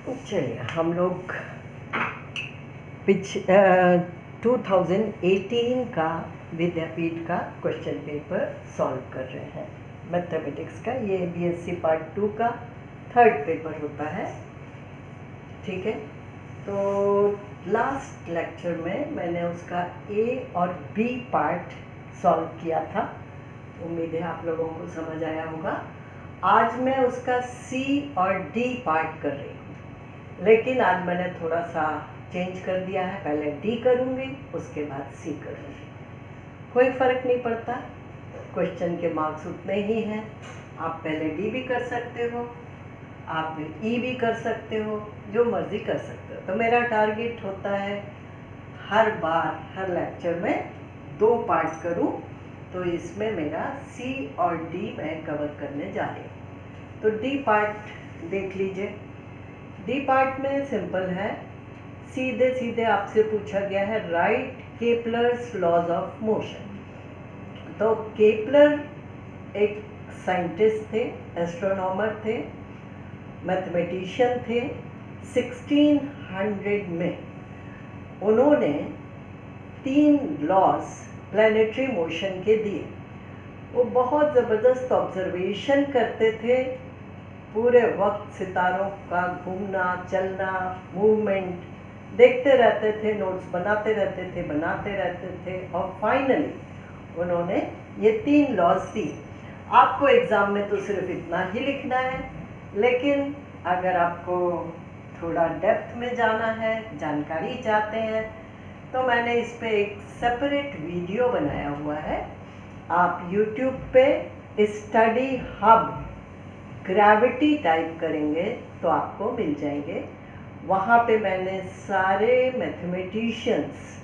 चलिए हम लोग 2018 का विद्यापीठ का क्वेश्चन पेपर सॉल्व कर रहे हैं मैथमेटिक्स का। ये बीएससी पार्ट 2 का थर्ड पेपर होता है, ठीक है। तो लास्ट लेक्चर में मैंने उसका ए और बी पार्ट सॉल्व किया था, उम्मीद है आप लोगों को समझ आया होगा। आज मैं उसका सी और डी पार्ट कर रही हूँ, लेकिन आज मैंने थोड़ा सा चेंज कर दिया है। पहले डी करूँगी, उसके बाद सी करूँगी। कोई फ़र्क नहीं पड़ता, क्वेश्चन के मार्क्स उतने ही हैं। आप पहले डी भी कर सकते हो, आप ई भी कर सकते हो, जो मर्ज़ी कर सकते हो। तो मेरा टारगेट होता है हर बार हर लेक्चर में 2 पार्ट करूँ, तो इसमें मेरा सी और डी मैं कवर करने जा रही हूँ। तो डी पार्ट देख लीजिए। डी पार्ट में सिंपल है, सीधे सीधे आपसे पूछा गया है right Kepler's laws of motion. तो केपलर एक साइंटिस्ट थे, एस्ट्रोनॉमर थे, मैथमेटिशियन थे। 1600 में उन्होंने 3 लॉज प्लैनेटरी मोशन के दिए। वो बहुत ज़बरदस्त ऑब्जर्वेशन करते थे, पूरे वक्त सितारों का घूमना, चलना, मूवमेंट देखते रहते थे, नोट्स बनाते रहते थे और फाइनली उन्होंने ये 3 लॉज दी। आपको एग्ज़ाम में तो सिर्फ इतना ही लिखना है, लेकिन अगर आपको थोड़ा डेप्थ में जाना है, जानकारी चाहते हैं, तो मैंने इस पे एक सेपरेट वीडियो बनाया हुआ है। आप YouTube पे स्टडी हब ग्रेविटी टाइप करेंगे तो आपको मिल जाएंगे। वहाँ पे मैंने सारे मैथमेटिशियंस,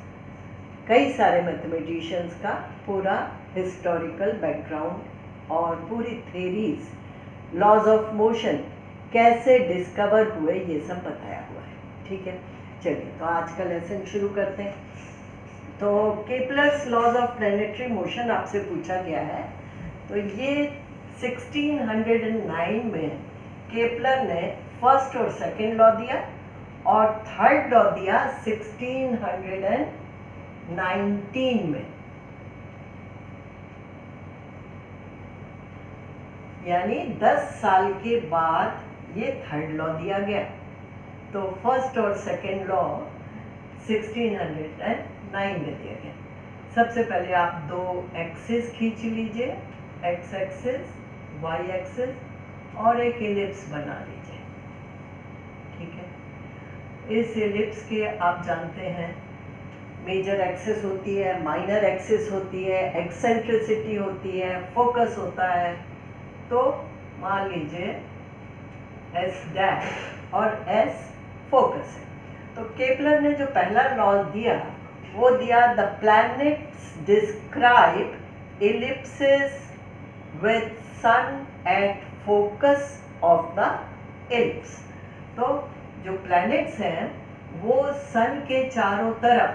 कई सारे मैथमेटिशियंस का पूरा हिस्टोरिकल बैकग्राउंड और पूरी थेरीज, लॉज ऑफ मोशन कैसे डिस्कवर हुए, ये सब बताया हुआ है, ठीक है। चलिए तो आज का लेसन शुरू करते हैं। तो Kepler's laws of planetary motion आपसे पूछा गया है। तो ये 1609 में केपलर ने फर्स्ट और सेकंड लॉ दिया और थर्ड लॉ दिया 1619 में, यानी 10 साल के बाद ये थर्ड लॉ दिया गया। तो फर्स्ट और सेकंड लॉ 1609 में दिया गया। सबसे पहले आप 2 एक्सिस खींच लीजिए, एक्स एक्सिस, वाई एक्सिस, और एक एलिप्स बना लीजिए, ठीक है। इस एलिप्स के आप जानते हैं मेजर एक्सिस होती है, माइनर एक्सिस होती है, एक्सेंट्रिसिटी होती है, फोकस होता है। तो मान लीजिए एस डैश और एस फोकस है। तो केपलर ने जो पहला लॉ दिया वो दिया the planets describe ellipses with sun at focus of the ellipse. तो जो प्लैनेट्स हैं वो सन के चारों तरफ,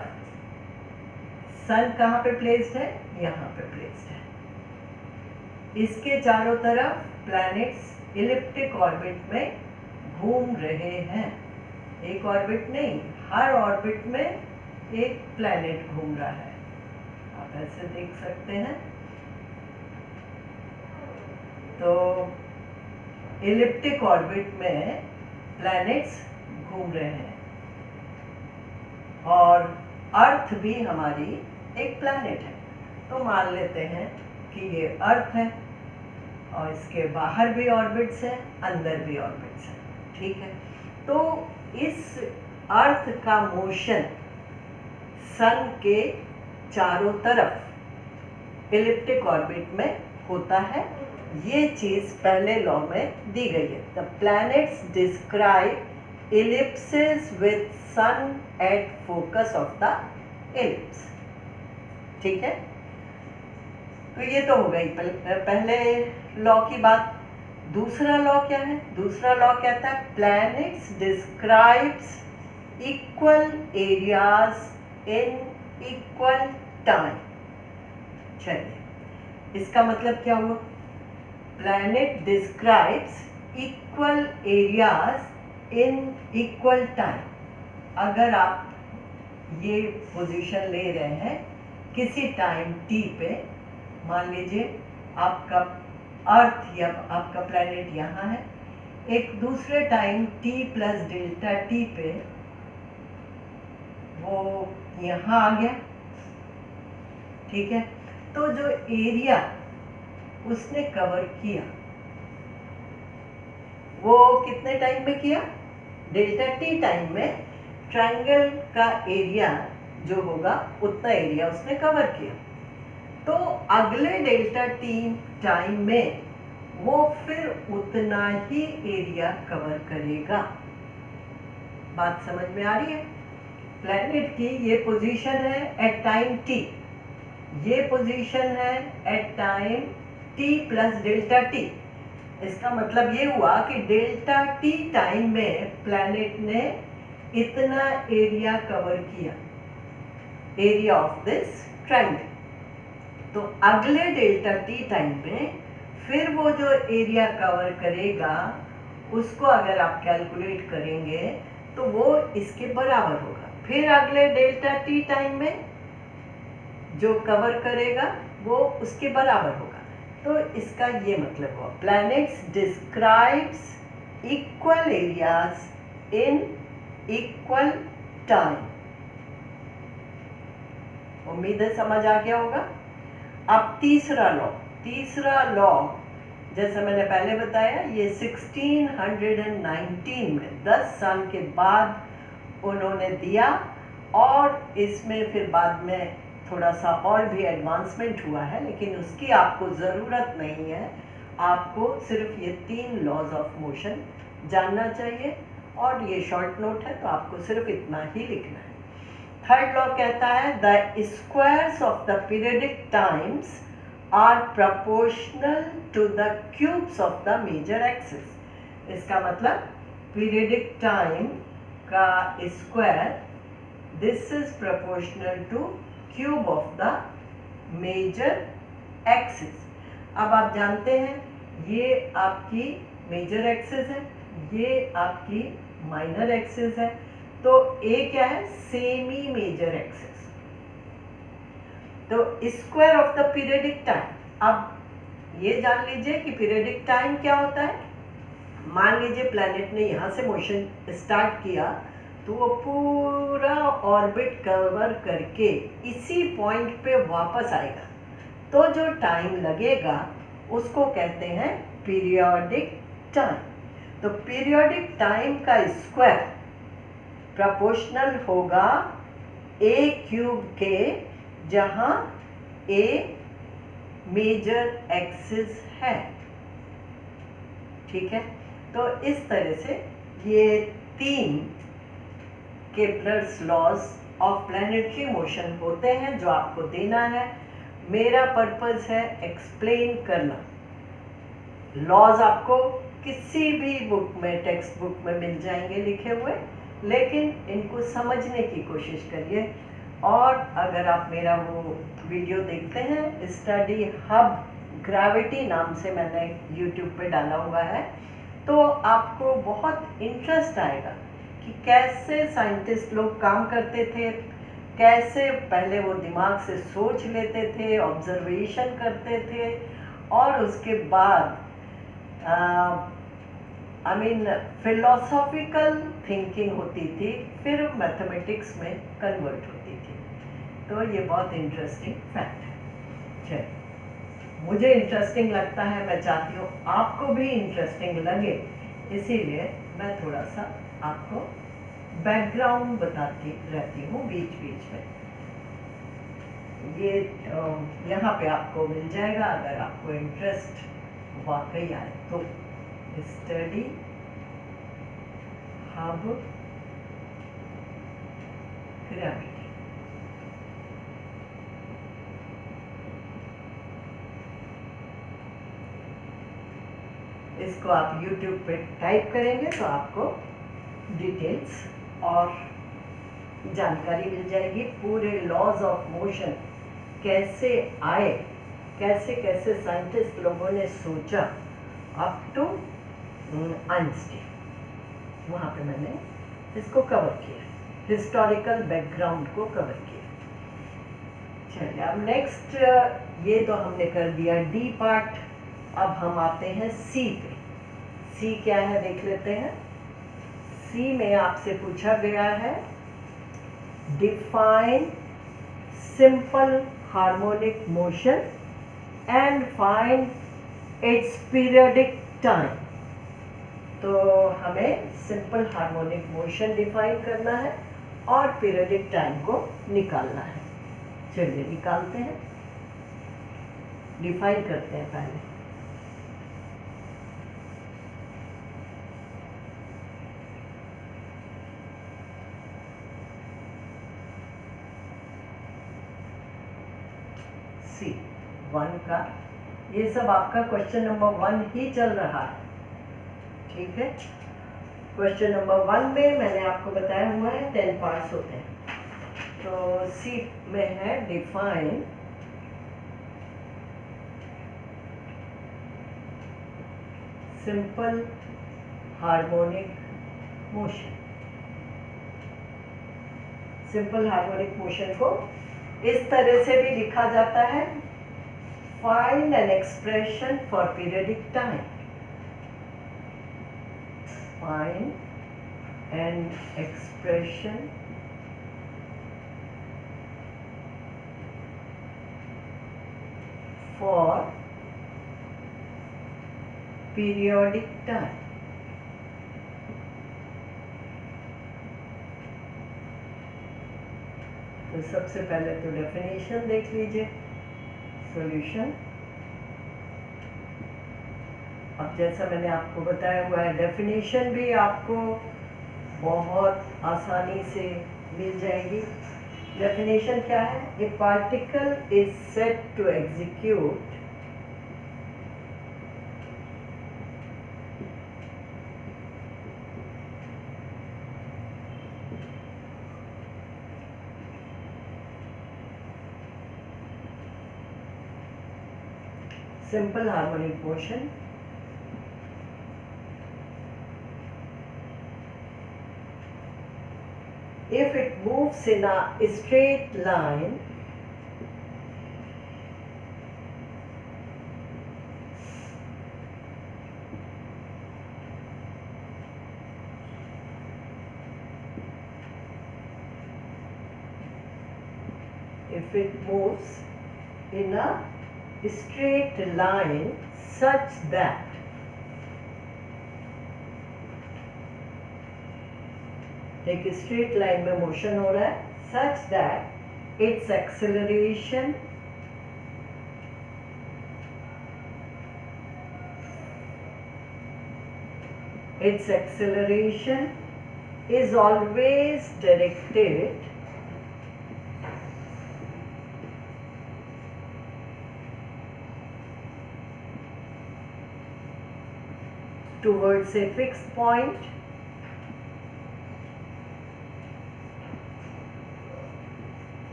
सन कहाँ पे प्लेस्ड है, यहाँ पे प्लेस्ड है, इसके चारों तरफ प्लैनेट्स इलिप्टिक ऑर्बिट में घूम रहे हैं। एक ऑर्बिट नहीं, हर ऑर्बिट में एक प्लैनेट घूम रहा है। आप ऐसे देख सकते हैं। तो इलिप्टिक ऑर्बिट में प्लैनेट्स घूम रहे हैं और अर्थ भी हमारी एक प्लैनेट है। तो मान लेते हैं कि ये अर्थ है और इसके बाहर भी ऑर्बिट्स हैं, अंदर भी ऑर्बिट्स हैं, ठीक है। तो इस अर्थ का मोशन सन के चारों तरफ इलिप्टिक ऑर्बिट में होता है। ये चीज़ पहले लॉ में दी गई है। The planets describe ellipses with sun at focus of the ellipse, ठीक है। तो ये तो हो गई पहले लॉ की बात। दूसरा लॉ क्या है? दूसरा लॉ कहता है planets describes equal areas in equal time. चलिए इसका मतलब क्या हुआ? Planet describes equal areas in equal time, अगर आप ये पोजीशन ले रहे हैं किसी टाइम t पे, मान लीजिए आपका अर्थ या आपका प्लैनेट यहाँ है, एक दूसरे time t plus delta t पे वो यहाँ आ गया, ठीक है। तो जो एरिया उसने कवर किया वो कितने टाइम में किया, डेल्टा t टाइम में ट्रायंगल का एरिया जो होगा उतना एरिया उसने कवर किया। तो अगले डेल्टा t टाइम में वो फिर उतना ही एरिया कवर करेगा। बात समझ में आ रही है? प्लैनेट की ये पोजीशन है एट टाइम t, ये पोजीशन है at time t plus delta t। इसका मतलब ये हुआ कि डेल्टा t टाइम में प्लैनेट ने इतना एरिया कवर किया, एरिया ऑफ दिस ट्रायंगल। तो अगले डेल्टा t टाइम में फिर वो जो एरिया कवर करेगा उसको अगर आप कैलकुलेट करेंगे तो वो इसके बराबर होगा। फिर अगले डेल्टा t टाइम में जो कवर करेगा वो उसके बराबर होगा। तो इसका ये मतलब हुआ, planets describes equal areas in equal time. उम्मीद है समझ आ गया होगा। अब तीसरा लॉ जैसा मैंने पहले बताया, ये 1619 में 10 साल के बाद उन्होंने दिया, और इसमें फिर बाद में थोड़ा सा और भी एडवांसमेंट हुआ है, लेकिन उसकी आपको ज़रूरत नहीं है। आपको सिर्फ ये 3 लॉज ऑफ मोशन जानना चाहिए, और ये शॉर्ट नोट है तो आपको सिर्फ इतना ही लिखना है। थर्ड लॉ कहता है the squares of the periodic times are proportional to the cubes of the major axis. इसका मतलब पीरियडिक टाइम का square this is proportional to cube of the major axis. अब आप जानते हैं ये आपकी मेजर एक्सिस है, ये आपकी माइनर एक्सिस है, तो ए क्या है, सेमी मेजर एक्सिस। तो square of the periodic time, अब ये जान लीजिए कि पीरियडिक टाइम क्या होता है। मान लीजिए प्लैनेट ने यहाँ से मोशन स्टार्ट किया तो वो पूरा ऑर्बिट कवर करके इसी पॉइंट पे वापस आएगा, तो जो टाइम लगेगा उसको कहते हैं पीरियोडिक टाइम। तो पीरियोडिक टाइम का स्क्वायर प्रोपोर्शनल होगा a क्यूब के, जहाँ a मेजर एक्सिस है, ठीक है। तो इस तरह से ये 3 Kepler's laws of planetary motion होते हैं जो आपको देना है। मेरा पर्पस है एक्सप्लेन करना। लॉज आपको किसी भी बुक में, टेक्स्ट बुक में मिल जाएंगे लिखे हुए, लेकिन इनको समझने की कोशिश करिए। और अगर आप मेरा वो वीडियो देखते हैं, स्टडी हब ग्रेविटी नाम से मैंने यूट्यूब पे डाला हुआ है, तो आपको बहुत इंटरेस्ट आएगा कि कैसे साइंटिस्ट लोग काम करते थे, कैसे पहले वो दिमाग से सोच लेते थे, ऑब्जर्वेशन करते थे, और उसके बाद फिलोसॉफिकल थिंकिंग होती थी, फिर मैथमेटिक्स में कन्वर्ट होती थी। तो ये बहुत इंटरेस्टिंग फैक्ट है। चलिए, मुझे इंटरेस्टिंग लगता है, मैं चाहती हूँ आपको भी इंटरेस्टिंग लगे, इसीलिए मैं थोड़ा सा आपको बैकग्राउंड बताती रहती हूँ बीच बीच में। ये यहाँ पे आपको मिल जाएगा अगर आपको इंटरेस्ट वाकई आए तो। स्टडी हब ग्रेविटी, इसको आप YouTube पे टाइप करेंगे तो आपको डिटेल्स और जानकारी मिल जाएगी। पूरे लॉज ऑफ मोशन कैसे आए, कैसे कैसे साइंटिस्ट लोगों ने सोचा, अप टू आइंस्टीन। वहाँ पे मैंने इसको कवर किया, हिस्टोरिकल बैकग्राउंड को कवर किया। चलिए अब नेक्स्ट, ये तो हमने कर दिया डी पार्ट। अब हम आते हैं सी पे। सी क्या है देख लेते हैं। सी में आपसे पूछा गया है define simple harmonic motion and find its periodic time. तो हमें सिंपल हार्मोनिक मोशन डिफाइन करना है और पीरियडिक टाइम को निकालना है। चलिए निकालते हैं, डिफाइन करते हैं पहले। सी 1 का, ये सब आपका क्वेश्चन नंबर 1 ही चल रहा है, ठीक है। क्वेश्चन नंबर 1 में मैंने आपको बताया हुआ है 10 पार्ट्स होते हैं। तो सी में है define simple harmonic motion. Simple harmonic motion को इस तरह से भी लिखा जाता है, find an expression for periodic time. Find an expression for periodic time. तो सबसे पहले तो डेफिनेशन देख लीजिए, सॉल्यूशन। अब जैसा मैंने आपको बताया हुआ है, डेफिनेशन भी आपको बहुत आसानी से मिल जाएगी। डेफिनेशन क्या है? A particle is set to execute simple harmonic motion if it moves in a straight line straight line such that एक स्ट्रेट लाइन में मोशन हो रहा है, such that its acceleration is always directed towards a fixed point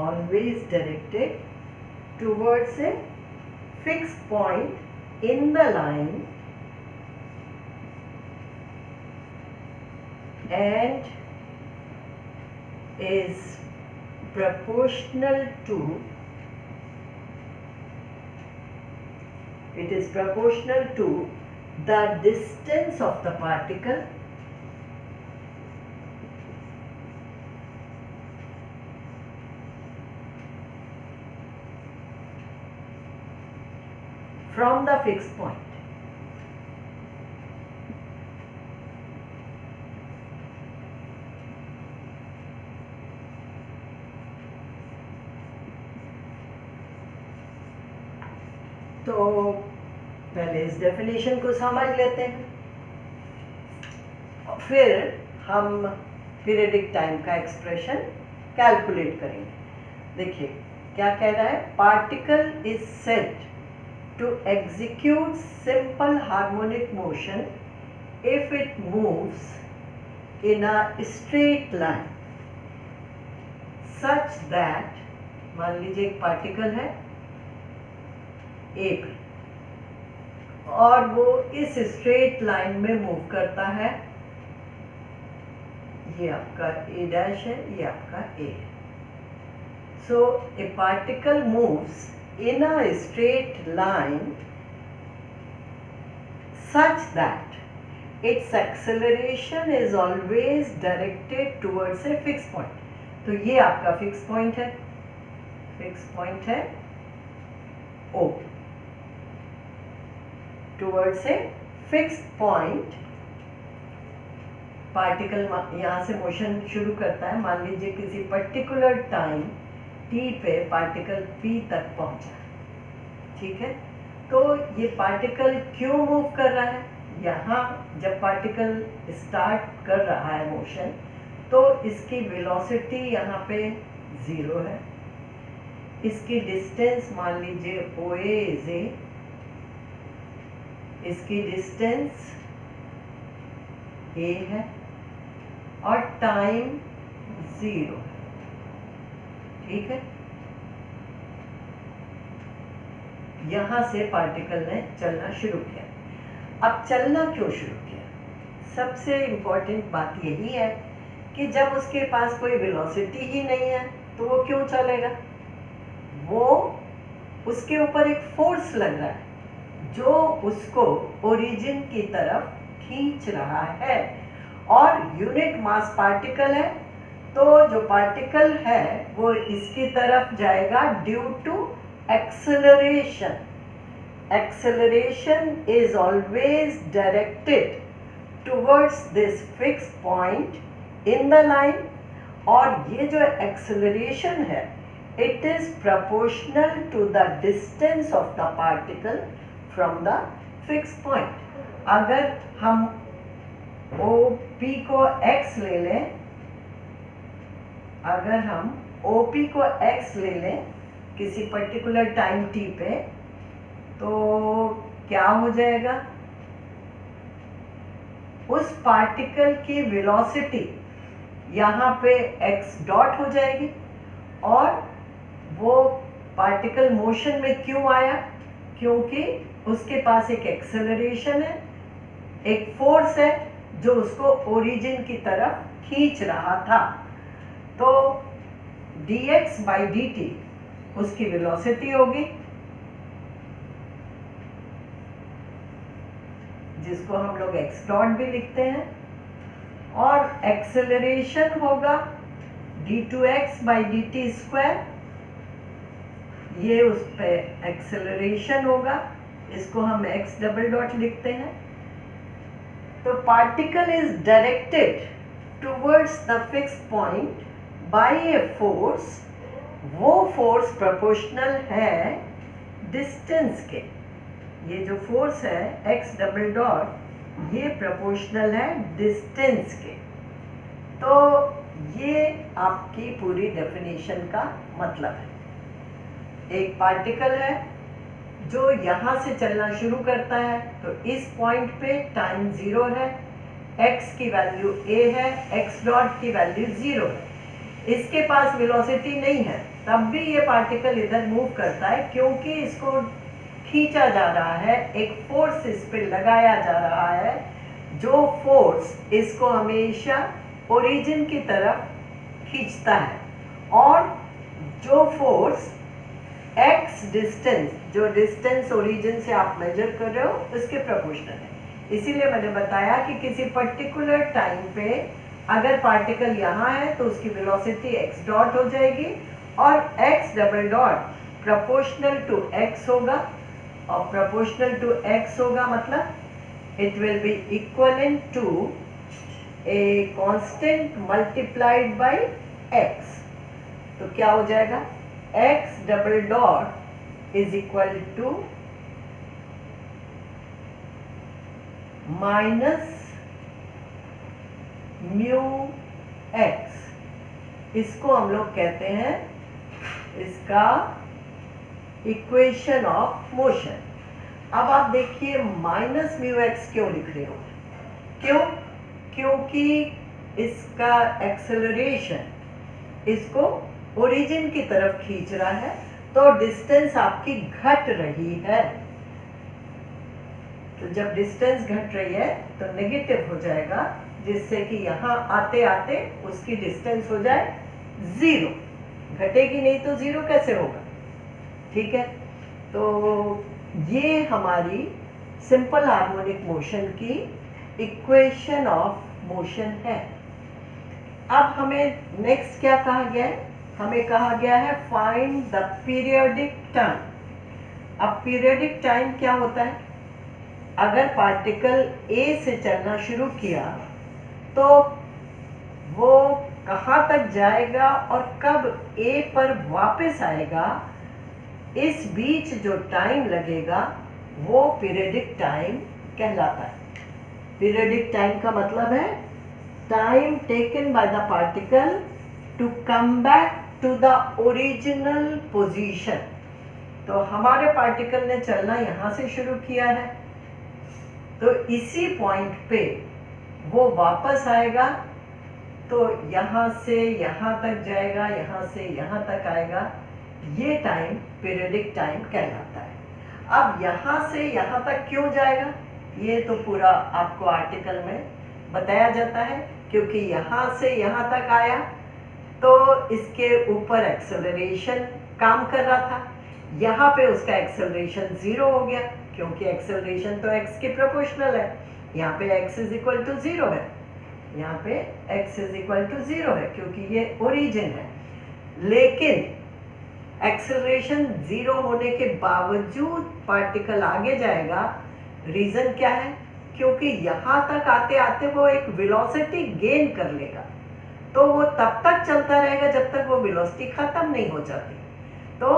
always directed towards a fixed point in the line and is proportional to the distance of the particle from the fixed point. तो पहले इस definition को समझ लेते हैं, फिर हम periodic time का एक्सप्रेशन कैलकुलेट करेंगे। देखिए क्या कह रहा है, particle is set to execute simple harmonic motion if it moves in a straight line such that, मान लीजिए एक पार्टिकल है एक, और वो इस स्ट्रेट लाइन में मूव करता है। ये आपका ए डैश है, ये आपका ए है। So a particle moves in a straight line such that its acceleration is always directed towards a fixed point। तो ये आपका फिक्स पॉइंट है, फिक्स पॉइंट है O, towards a fixed point। Particle यहाँ से मोशन शुरू करता है। मान लीजिए किसी पर्टिकुलर टाइम t पे पार्टिकल P तक पहुंचा, ठीक है। तो ये पार्टिकल क्यों मूव कर रहा है? यहाँ जब पार्टिकल स्टार्ट कर रहा है मोशन, तो इसकी वेलोसिटी यहाँ पे 0 है। इसकी डिस्टेंस मान लीजिए OA इज A, इसकी डिस्टेंस A है और टाइम 0 है, ठीक है। यहाँ से पार्टिकल ने चलना शुरू किया। अब चलना क्यों शुरू किया? सबसे इम्पोर्टेंट बात यही है कि जब उसके पास कोई वेलोसिटी ही नहीं है तो वो क्यों चलेगा? वो उसके ऊपर एक फोर्स लग रहा है जो उसको ओरिजिन की तरफ खींच रहा है, और यूनिट मास पार्टिकल है, तो जो पार्टिकल है वो इसकी तरफ जाएगा due to acceleration। Acceleration is always directed towards this fixed point in the line, और ये जो acceleration है it is proportional to the distance of the particle from the fixed point। अगर हम OP को x ले लें, अगर हम OP को x ले लें किसी पर्टिकुलर टाइम t पे, तो क्या हो जाएगा? उस पार्टिकल की वेलोसिटी यहाँ पे x डॉट हो जाएगी, और वो पार्टिकल मोशन में क्यों आया? क्योंकि उसके पास एक एक्सेलरेशन है, एक फोर्स है जो उसको ओरिजिन की तरफ खींच रहा था। तो dx by dt उसकी वेलोसिटी होगी, जिसको हम लोग x डॉट भी लिखते हैं, और एक्सेलरेशन होगा d2x by dt स्क्वायर। ये उस पे एक्सेलरेशन होगा, इसको हम x डबल डॉट लिखते हैं। तो particle is directed towards the fixed point by a force. वो फोर्स प्रोपोर्शनल है डिस्टेंस के। ये जो फोर्स है x डबल डॉट, ये प्रोपोर्शनल है डिस्टेंस के। तो ये आपकी पूरी डेफिनेशन का मतलब है। एक पार्टिकल है जो यहाँ से चलना शुरू करता है, तो इस पॉइंट पे टाइम 0 है, x की वैल्यू a है, x डॉट की वैल्यू 0 है। इसके पास वेलोसिटी नहीं है, तब भी ये पार्टिकल इधर मूव करता है, क्योंकि इसको खींचा जा रहा है, एक फोर्स इस पे लगाया जा रहा है, जो फोर्स इसको हमेशा ओरिजिन की तरफ खींचता है, और जो फोर्स x डिस्टेंस, जो डिस्टेंस ओरिजिन से आप मेजर कर रहे हो, उसके प्रोपोर्शनल है। इसीलिए मैंने बताया कि किसी पर्टिकुलर टाइम पे अगर पार्टिकल यहाँ है तो उसकी वेलोसिटी x डॉट हो जाएगी, और x double dot proportional to x होगा, और प्रोपोर्शनल टू x होगा मतलब it will be equivalent to a constant multiplied by x। तो क्या हो जाएगा? x double dot is equal to minus mu x। इसको हम लोग कहते हैं इसका इक्वेशन ऑफ मोशन। अब आप देखिए माइनस म्यू x क्यों लिख रहे हो? क्यों? क्योंकि इसका एक्सेलरेशन इसको ओरिजिन की तरफ खींच रहा है, तो डिस्टेंस आपकी घट रही है। तो जब डिस्टेंस घट रही है तो नेगेटिव हो जाएगा, जिससे कि यहाँ आते आते उसकी डिस्टेंस हो जाए 0। घटेगी नहीं तो 0 कैसे होगा? ठीक है, तो ये हमारी सिंपल हार्मोनिक मोशन की इक्वेशन ऑफ मोशन है। अब हमें नेक्स्ट क्या कहा गया है? हमें कहा गया है फाइंड द पीरियोडिक टाइम। अब पीरियोडिक टाइम क्या होता है? अगर पार्टिकल ए से चलना शुरू किया तो वो कहाँ तक जाएगा और कब ए पर वापस आएगा, इस बीच जो टाइम लगेगा वो पीरियोडिक टाइम कहलाता है। पीरियोडिक टाइम का मतलब है time taken by the particle to come back to the original position. तो हमारे पार्टिकल ने चलना यहाँ से शुरू किया है, तो इसी पॉइंट पे वो वापस आएगा, तो यहाँ से यहाँ तक जाएगा, यहाँ से यहाँ तक आएगा। ये टाइम पीरियोडिक टाइम कहलाता है। अब यहाँ से यहाँ तक क्यों जाएगा, ये तो पूरा आपको आर्टिकल में बताया जाता है। क्योंकि यहाँ से यहाँ तक आया तो इसके ऊपर एक्सेलरेशन काम कर रहा था, यहाँ पे उसका एक्सेलरेशन 0 हो गया, क्योंकि एक्सेलरेशन तो x के प्रोपोर्शनल है। यहाँ पे x इज इक्वल टू 0 है, यहाँ पे x इज इक्वल टू 0 है, क्योंकि ये ओरिजिन है। लेकिन एक्सेलरेशन 0 होने के बावजूद पार्टिकल आगे जाएगा। रीजन क्या है? क्योंकि यहाँ तक आते आते वो एक वेलोसिटी गेन कर लेगा, तो वो तब तक चलता रहेगा जब तक वो वेलोसिटी खत्म नहीं हो जाती। तो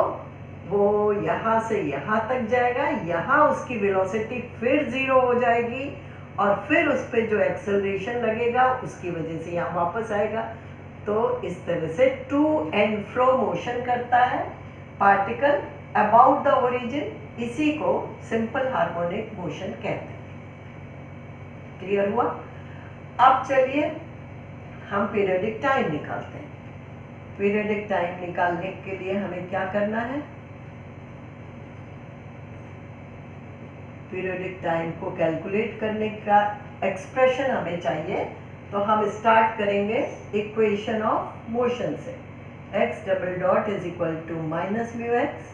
वो यहाँ से यहाँ तक जाएगा, यहाँ उसकी वेलोसिटी फिर 0 हो जाएगी और फिर उस पर जो एक्सेलरेशन लगेगा उसकी वजह से यहाँ वापस आएगा। तो इस तरह से टू एंड फ्रो मोशन करता है पार्टिकल अबाउट द ओरिजिन। इसी को सिंपल हार्मोनिक मोशन कहते हैं। क्लियर हुआ? अब चलिए हम पीरियोडिक टाइम निकालते हैं। पीरियोडिक टाइम निकालने के लिए हमें क्या करना है? पीरियोडिक टाइम को कैलकुलेट करने का एक्सप्रेशन हमें चाहिए, तो हम स्टार्ट करेंगे इक्वेशन ऑफ मोशन से। x double dot is equal to minus mu x.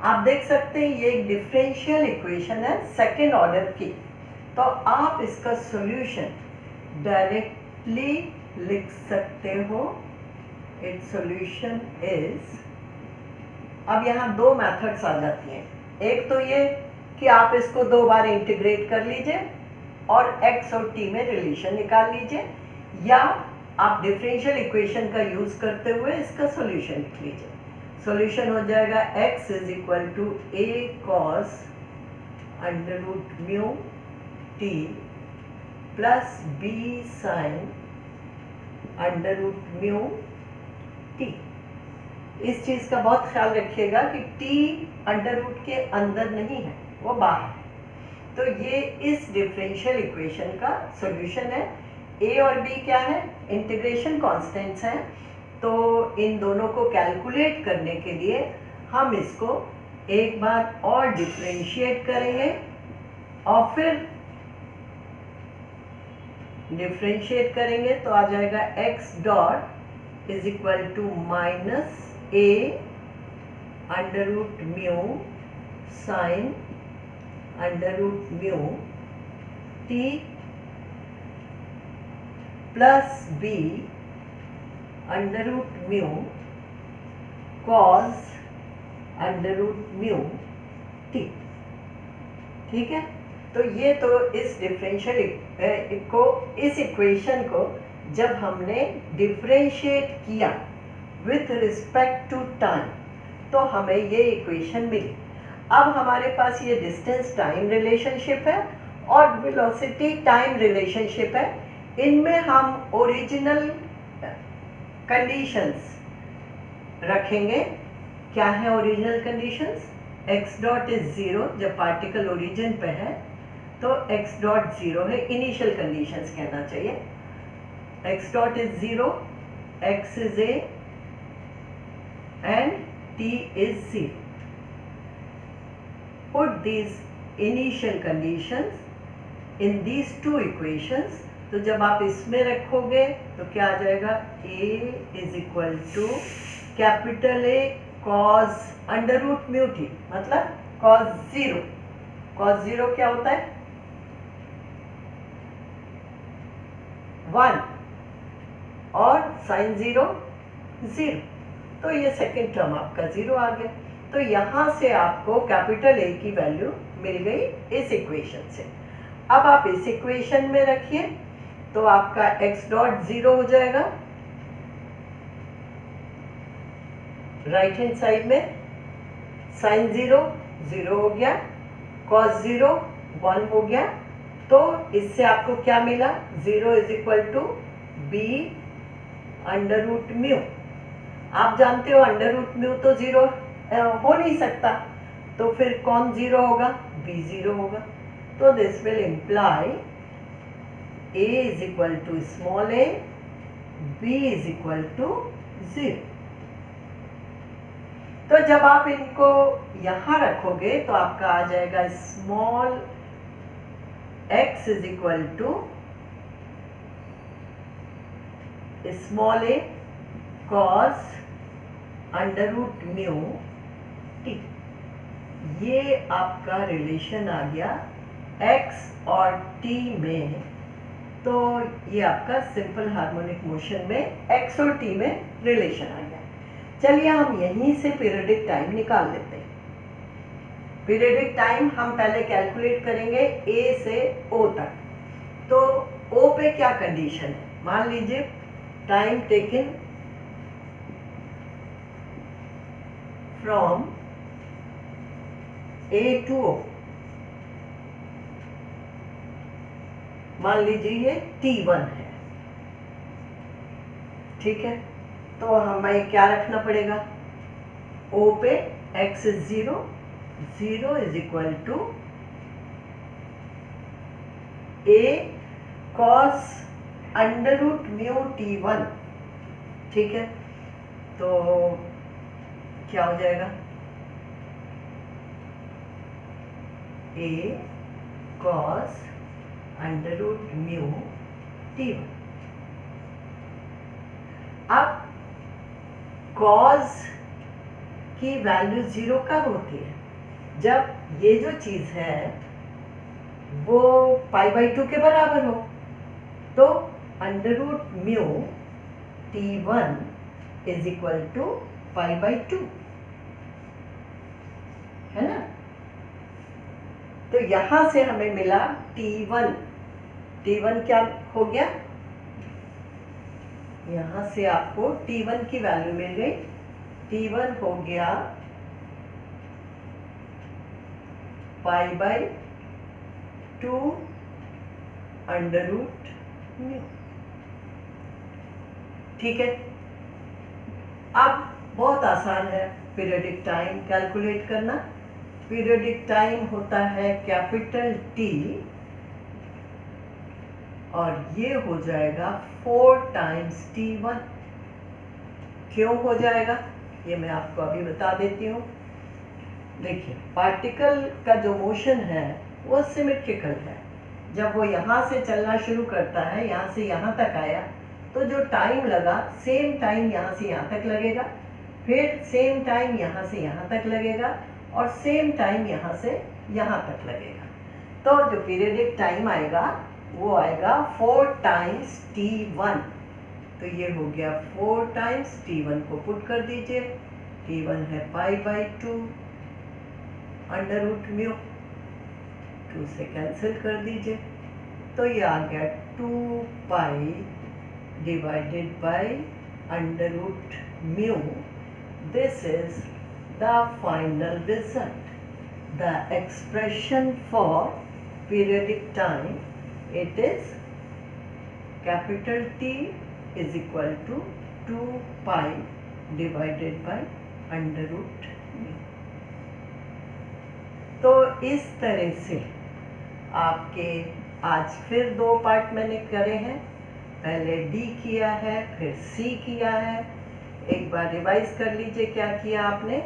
आप देख सकते हैं ये एक डिफरेंशियल इक्वेशन है सेकेंड ऑर्डर की, तो आप इसका सॉल्यूशन डायरेक्टली लिख सकते हो। इट्स सॉल्यूशन इज, अब यहाँ दो मेथड्स आ जाती हैं। एक तो ये कि आप इसको 2 बार इंटीग्रेट कर लीजिए और x और t में रिलेशन निकाल लीजिए, या आप डिफरेंशियल इक्वेशन का यूज करते हुए इसका सॉल्यूशन लिख लीजिए। सॉल्यूशन हो जाएगा x is equal to a cos under root mu t plus b sin under root mu t। इस चीज का बहुत ख्याल रखिएगा कि t अंडर रूट के अंदर नहीं है, वो बाहर है। तो ये इस डिफरेंशियल इक्वेशन का सॉल्यूशन है। a और b क्या है? इंटीग्रेशन कांस्टेंट्स हैं। तो इन दोनों को कैलकुलेट करने के लिए हम इसको एक बार और डिफरेंशिएट करेंगे और फिर डिफरेंशिएट करेंगे तो आ जाएगा x dot is equal to minus a under root mu sine under root mu t plus b under root mu cos under root mu t। ठीक है, तो ये तो इस डिफरेंशियल को, इस इक्वेशन को जब हमने डिफरेंशिएट किया विथ रिस्पेक्ट टू टाइम तो हमें ये इक्वेशन मिली। अब हमारे पास ये डिस्टेंस टाइम रिलेशनशिप है और वेलोसिटी टाइम रिलेशनशिप है। इनमें हम ओरिजिनल कंडीशंस रखेंगे। क्या है original conditions? x dot is 0 जब पार्टिकल ओरिजिन पे है, तो x डॉट 0 है। इनिशियल कंडीशंस कहना चाहिए। x dot is 0, x is a and t is 0. Put these initial conditions in these two equations. तो जब आप इसमें रखोगे तो क्या आ जाएगा, a is equal to capital A cos under root mu t, मतलब cos 0। cos 0 क्या होता है, 1, और sin 0 0। तो ये सेकेंड टर्म आपका 0 आ गया। तो यहाँ से आपको कैपिटल A की वैल्यू मिल गई इस इक्वेशन से। अब आप इस इक्वेशन में रखिए तो आपका x डॉट 0 हो जाएगा, राइट हैंड साइड में sin 0 0 हो गया, cos 0 1 हो गया। तो इससे आपको क्या मिला, 0 is equal to b under root mu. आप जानते हो अंडर रूट म्यू तो 0 हो नहीं सकता, तो फिर कौन 0 होगा, b 0 होगा। तो this will imply a is equal to small a, b is equal to 0। तो जब आप इनको यहां रखोगे तो आपका आ जाएगा small x is equal to small a cos under root mu t. ये आपका रिलेशन आ गया x और t में। तो ये आपका सिंपल हार्मोनिक मोशन में x और t में रिलेशन आ गया। चलिए हम यहीं से पीरियडिक टाइम निकाल लेते हैं। पीरियडिक टाइम हम पहले कैलकुलेट करेंगे A से O तक। तो O पे क्या कंडीशन है, मान लीजिए time taken from A to O, मान लीजिए ये T1 है, ठीक है। तो हमें क्या रखना पड़ेगा, O पे x इज 0, 0 is equal to A cos under root mu T1, ठीक है। तो क्या हो जाएगा, A cos under root mu T1। अब cos की वैल्यू 0 कब होती है, जब ये जो चीज है वो π/2 के बराबर हो। तो under root mu T1 is equal to π/2, है ना। तो यहां से हमें मिला T1 क्या हो गया, यहां से आपको T1 की वैल्यू मिल गई। T1 हो गया π/2 अंडर रूट म्यू, ठीक है। अब बहुत आसान है पीरियडिक टाइम कैलकुलेट करना। पीरियडिक टाइम होता है कैपिटल T, और ये हो जाएगा 4 टाइम्स T1। क्यों हो जाएगा ये मैं आपको अभी बता देती हूँ। देखिए पार्टिकल का जो मोशन है वो सिमेट्रिकल है। जब वो यहाँ से चलना शुरू करता है, यहाँ से यहाँ तक आया, तो जो टाइम लगा सेम टाइम यहाँ से यहाँ तक लगेगा, फिर सेम टाइम यहाँ से यहाँ तक लगेगा, और सेम टाइम यहाँ से यहाँ तक लगेगा। तो जो पीरियडिक टाइम आएगा वो आएगा 4 टाइम्स T1। तो ये हो गया 4 टाइम्स T1 को पुट कर दीजिए। T1 है π/2 अंडर रूट म्यू, 2 से कैंसिल कर दीजिए। तो ये आ गया 2π divided by under root mu. This is the final result, the expression for periodic time. It is capital T is equal to 2π divided by under root mu. तो इस तरह से आपके आज फिर 2 पार्ट मैंने करे हैं। पहले D किया है, फिर C किया है। एक बार रिवाइज कर लीजिए क्या किया आपने।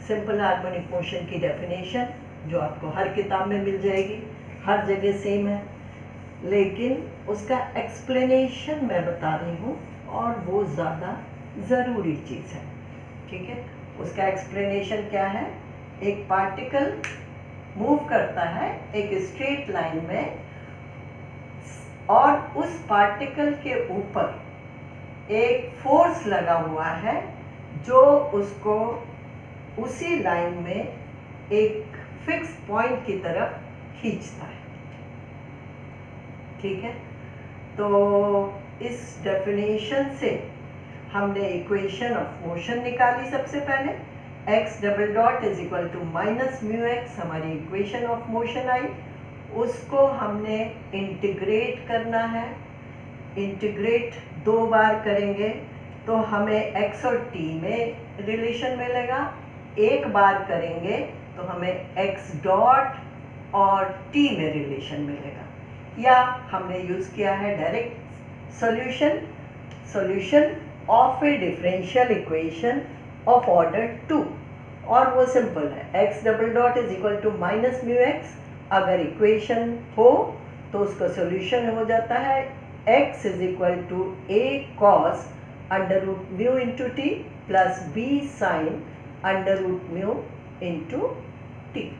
सिंपल हार्मोनिक मोशन की डेफिनेशन, जो आपको हर किताब में मिल जाएगी, हर जगह सेम है, लेकिन उसका एक्सप्लेनेशन मैं बता रही हूँ और वो ज़्यादा ज़रूरी चीज़ है। ठीक है, उसका एक्सप्लेनेशन क्या है? एक पार्टिकल मूव करता है एक स्ट्रेट लाइन में और उस पार्टिकल के ऊपर एक फोर्स लगा हुआ है जो उसको उसी लाइन में एक फिक्स पॉइंट की तरफ खींचता है। ठीक है, तो इस डेफिनेशन से हमने इक्वेशन ऑफ मोशन निकाली। सबसे पहले x double dot is equal to minus mu x हमारी इक्वेशन ऑफ मोशन आई। उसको हमने इंटीग्रेट करना है। इंटीग्रेट 2 बार करेंगे तो हमें x और t में रिलेशन मिलेगा। एक बार करेंगे तो हमें x डॉट और t में रिलेशन मिलेगा। या हमने यूज़ किया है direct solution of a differential equation of order 2, और वो सिंपल है, x double dot is equal to minus mu x. अगर इक्वेशन हो तो उसका सॉल्यूशन हो जाता है x is equal to a cos under root mu into t plus b sine under root mu into t.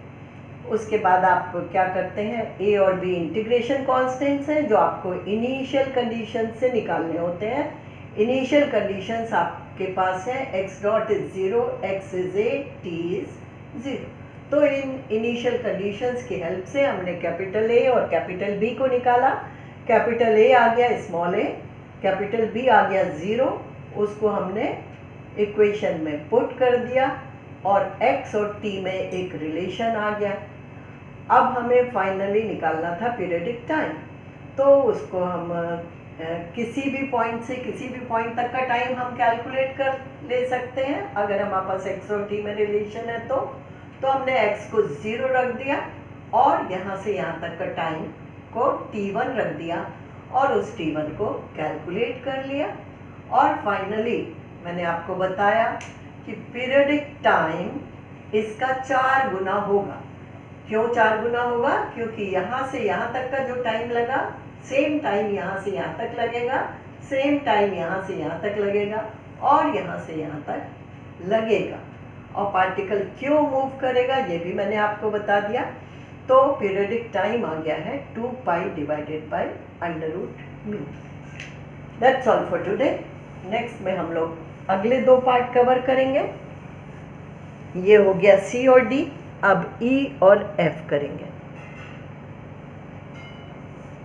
उसके बाद आप क्या करते हैं, a और b इंटीग्रेशन कॉन्स्टेंट्स हैं जो आपको इनिशियल कंडीशन से निकालने होते हैं। इनिशियल कंडीशंस आपके पास है x dot is 0, x is a, t is 0। तो इन इनिशियल कंडीशंस की हेल्प से हमने कैपिटल A और कैपिटल B को निकाला। कैपिटल A आ गया स्मॉल a, कैपिटल B आ गया 0, उसको हमने इक्वेशन में पुट कर दिया और x और t में एक रिलेशन आ गया। अब हमें फाइनली निकालना था पीरियडिक टाइम, तो उसको हम किसी भी पॉइंट से किसी भी पॉइंट तक का टाइम हम कैलकुलेट कर ले सकते हैं। अगर हमारे पास x और t में रिलेशन है तो हमने x को 0 रख दिया और यहाँ से यहाँ तक का टाइम को t1 रख दिया और उस t1 को कैलकुलेट कर लिया। और फाइनली मैंने आपको बताया कि पीरियडिक टाइम इसका 4 गुना होगा। क्यों 4 गुना होगा? क्योंकि यहाँ से यहाँ तक का जो टाइम लगा सेम टाइम यहाँ से यहाँ तक लगेगा, सेम टाइम यहाँ से यहाँ तक लगेगा और यहाँ से यहाँ तक लगेगा। और पार्टिकल क्यों मूव करेगा ये भी मैंने आपको बता दिया। तो पीरियडिक टाइम आ गया है 2 pi divided by under root mu. That's all for today. Next में हम लोग अगले 2 पार्ट कवर करेंगे। ये हो गया C और D, अब E और F करेंगे।